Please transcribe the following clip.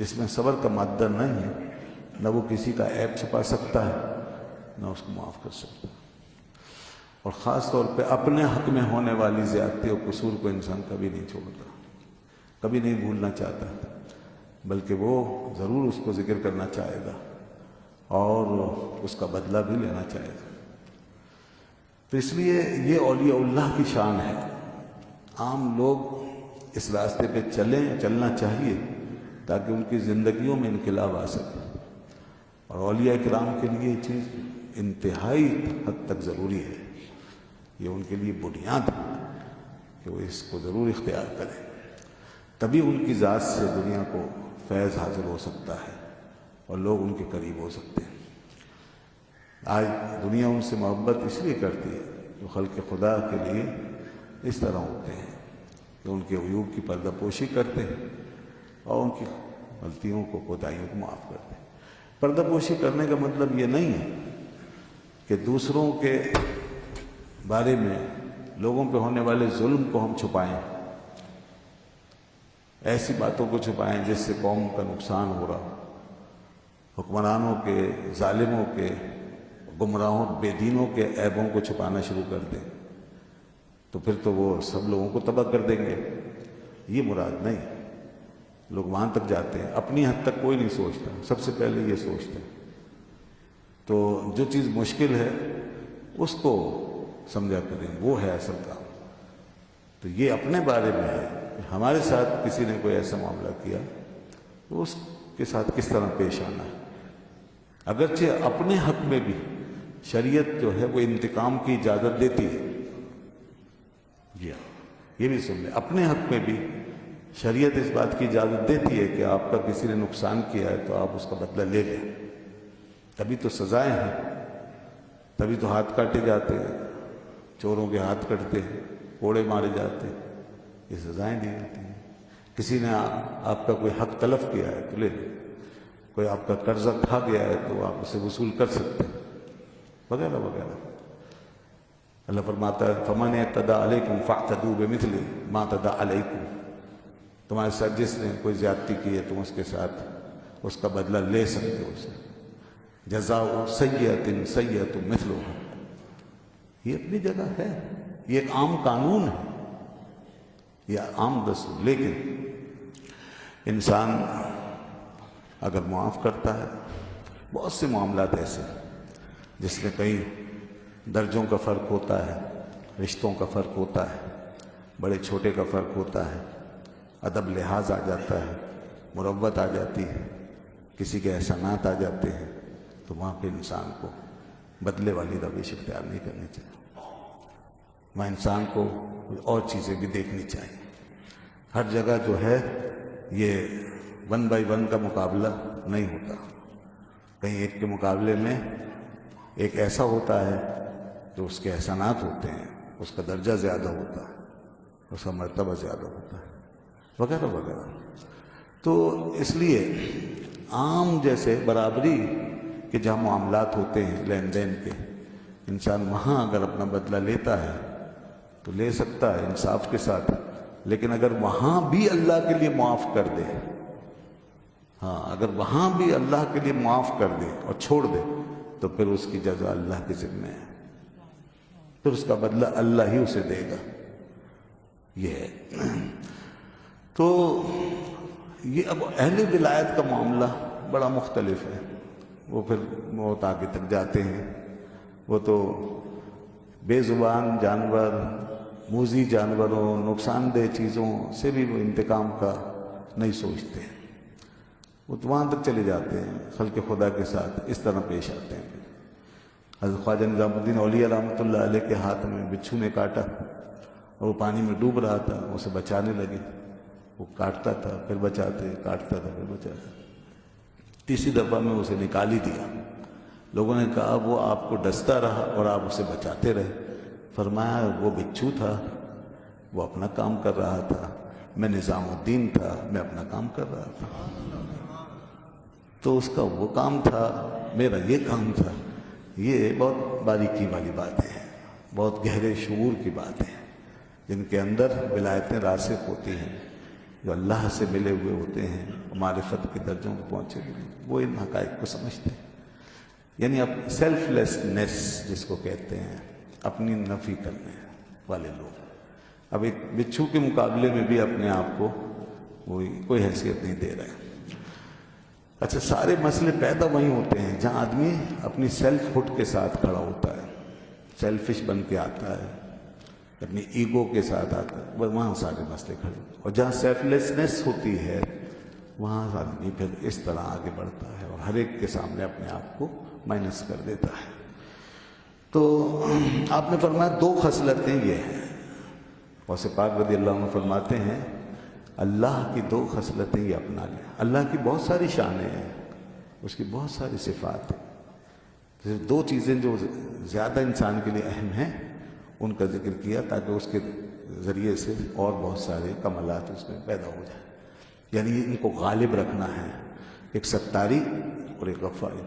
جس میں صبر کا مادہ نہیں ہے، نہ وہ کسی کا عیب چھپا سکتا ہے نہ اس کو معاف کر سکتا ہے۔ اور خاص طور پہ اپنے حق میں ہونے والی زیادتی اور قصور کو انسان کبھی نہیں چھوڑتا، کبھی نہیں بھولنا چاہتا، بلکہ وہ ضرور اس کو ذکر کرنا چاہے گا اور اس کا بدلہ بھی لینا چاہے گا۔ تو اس لیے یہ اولیاء اللہ کی شان ہے۔ عام لوگ اس راستے پہ چلنا چاہیے تاکہ ان کی زندگیوں میں انقلاب آ سکے، اور اولیاء کرام کے لیے یہ چیز انتہائی حد تک ضروری ہے، یہ ان کے لیے بنیاد ہے کہ وہ اس کو ضرور اختیار کریں، تبھی ان کی ذات سے دنیا کو فیض حاصل ہو سکتا ہے اور لوگ ان کے قریب ہو سکتے ہیں۔ آج دنیا ان سے محبت اس لیے کرتی ہے جو خلق خدا کے لیے اس طرح ہوتے ہیں کہ ان کے عیوب کی پردہ پوشی کرتے ہیں اور ان کی غلطیوں کو، کوتاہیوں کو معاف کرتے ہیں۔ پردہ پوشی کرنے کا مطلب یہ نہیں ہے کہ دوسروں کے بارے میں لوگوں پہ ہونے والے ظلم کو ہم چھپائیں، ایسی باتوں کو چھپائیں جس سے قوم کا نقصان ہو رہا ہو، حکمرانوں کے، ظالموں کے، گمراہوں، بے دینوں کے عیبوں کو چھپانا شروع کر دیں تو پھر تو وہ سب لوگوں کو تباہ کر دیں گے۔ یہ مراد نہیں، لوگ وہاں تک جاتے ہیں، اپنی حد تک کوئی نہیں سوچتا، سب سے پہلے یہ سوچتے ہیں۔ تو جو چیز مشکل ہے اس کو سمجھا کریں، وہ ہے اصل کام۔ تو یہ اپنے بارے میں ہے کہ ہمارے ساتھ کسی نے کوئی ایسا معاملہ کیا تو اس کے ساتھ کس طرح پیش آنا ہے۔ اگرچہ اپنے حق میں بھی شریعت جو ہے وہ انتقام کی اجازت دیتی ہے، یہ بھی سن لیں، اپنے حق میں بھی شریعت اس بات کی اجازت دیتی ہے کہ آپ کا کسی نے نقصان کیا ہے تو آپ اس کا بدلہ لے لیں، تبھی تو سزائیں ہیں، تبھی تو ہاتھ کاٹے جاتے ہیں، چوروں کے ہاتھ کٹتے ہیں، کوڑے مارے جاتے ہیں، یہ سزائیں دی جاتی ہیں۔ کسی نے آپ کا کوئی حق تلف کیا ہے تو لے لیں، کوئی آپ کا قرضہ کھا گیا ہے تو آپ اسے وصول کر سکتے ہیں، وغیرہ وغیرہ۔ اللہ فرماتا ہے فَمَنِ اعْتَدَىٰ عَلَيْكُمْ فَاعْتَدُوا بِمِثْلِ مَا اعْتَدَىٰ عَلَيْكُمْ، تمہارے ساتھ جس نے کوئی زیادتی کی ہے تم اس کے ساتھ اس کا بدلہ لے سکتے ہو، اسے جزاء سیئۃ سیئۃ مثلھا، یہ اپنی جگہ ہے، یہ ایک عام قانون ہے، یہ عام دستور۔ لیکن انسان اگر معاف کرتا ہے، بہت سے معاملات ایسے ہیں جس میں کئی درجوں کا فرق ہوتا ہے، رشتوں کا فرق ہوتا ہے، بڑے چھوٹے کا فرق ہوتا ہے، ادب لحاظ آ جاتا ہے، مروت آ جاتی ہے، کسی کے احسانات آ جاتے ہیں، تو وہاں پہ انسان کو بدلے والی روش اختیار نہیں کرنی چاہیے، وہاں انسان کو اور چیزیں بھی دیکھنی چاہیے۔ ہر جگہ جو ہے یہ 1 بائی 1 کا مقابلہ نہیں ہوتا، کہیں ایک کے مقابلے میں ایک ایسا ہوتا ہے جو اس کے احسانات ہوتے ہیں، اس کا درجہ زیادہ ہوتا ہے، اس کا مرتبہ زیادہ ہوتا ہے، وغیرہ وغیرہ۔ تو اس لیے عام جیسے برابری کے جہاں معاملات ہوتے ہیں لین دین کے، انسان وہاں اگر اپنا بدلہ لیتا ہے تو لے سکتا ہے انصاف کے ساتھ، لیکن اگر وہاں بھی اللہ کے لیے معاف کر دے، ہاں اگر وہاں بھی اللہ کے لیے معاف کر دے اور چھوڑ دے تو پھر اس کی جزا اللہ کے ذمہ ہے، پھر اس کا بدلہ اللہ ہی اسے دے گا، یہ ہے۔ تو یہ اب اہل ولایت کا معاملہ بڑا مختلف ہے، وہ پھر موت آگے تک جاتے ہیں، وہ تو بے زبان جانور، موذی جانوروں، نقصان دہ چیزوں سے بھی وہ انتقام کا نہیں سوچتے ہیں، وہ تو وہاں تک چلے جاتے ہیں، خلق خدا کے ساتھ اس طرح پیش آتے ہیں۔ حضرت خواجہ نظام الدین اولیاء رحمۃ اللہ علیہ کے ہاتھ میں بچھو نے کاٹا اور وہ پانی میں ڈوب رہا تھا، اسے بچانے لگے، وہ کاٹتا تھا پھر بچاتے، کاٹتا تھا پھر بچاتے، تیسری دفعہ میں اسے نکال ہی دیا۔ لوگوں نے کہا وہ آپ کو ڈستا رہا اور آپ اسے بچاتے رہے۔ فرمایا وہ بچھو تھا، وہ اپنا کام کر رہا تھا، میں نظام الدین تھا، میں اپنا کام کر رہا تھا، تو اس کا وہ کام تھا، میرا یہ کام تھا۔ یہ بہت باریکی والی باتیں ہیں، بہت گہرے شعور کی باتیں ہیں جن کے اندر ولایتیں راسخ ہوتی ہیں۔ جو اللہ سے ملے ہوئے ہوتے ہیں، معرفت کے درجوں کو پہنچے ہوئے، وہ ان حقائق کو سمجھتے ہیں. یعنی اب سیلف لیسنس جس کو کہتے ہیں، اپنی نفی کرنے والے لوگ. اب ایک بچھو کے مقابلے میں بھی اپنے آپ کو کوئی حیثیت نہیں دے رہے. اچھا، سارے مسئلے پیدا وہیں ہوتے ہیں جہاں آدمی اپنی سیلف ہوڈ کے ساتھ کھڑا ہوتا ہے، سیلفش بن کے آتا ہے، اپنی ایگو کے ساتھ آتا ہے، وہاں سارے مسئلے کھڑے ہوتے ہیں. اور جہاں سیلف لیسنس ہوتی ہے وہاں آدمی پھر اس طرح آگے بڑھتا ہے اور ہر ایک کے سامنے اپنے آپ کو مائنس کر دیتا ہے. تو آپ نے فرمایا 2 خصلتیں یہ ہیں. غوث پاک رضی اللہ عنہ فرماتے ہیں اللہ کی 2 خصلتیں یہ اپنا لیں. اللہ کی بہت ساری شانیں ہیں، اس کی بہت ساری صفات ہیں، صرف 2 چیزیں جو زیادہ انسان کے لیے اہم ہیں ان کا ذکر کیا تاکہ اس کے ذریعے سے اور بہت سارے کمالات اس میں پیدا ہو جائیں. یعنی ان کو غالب رکھنا ہے، ایک ستاری اور ایک غفاری.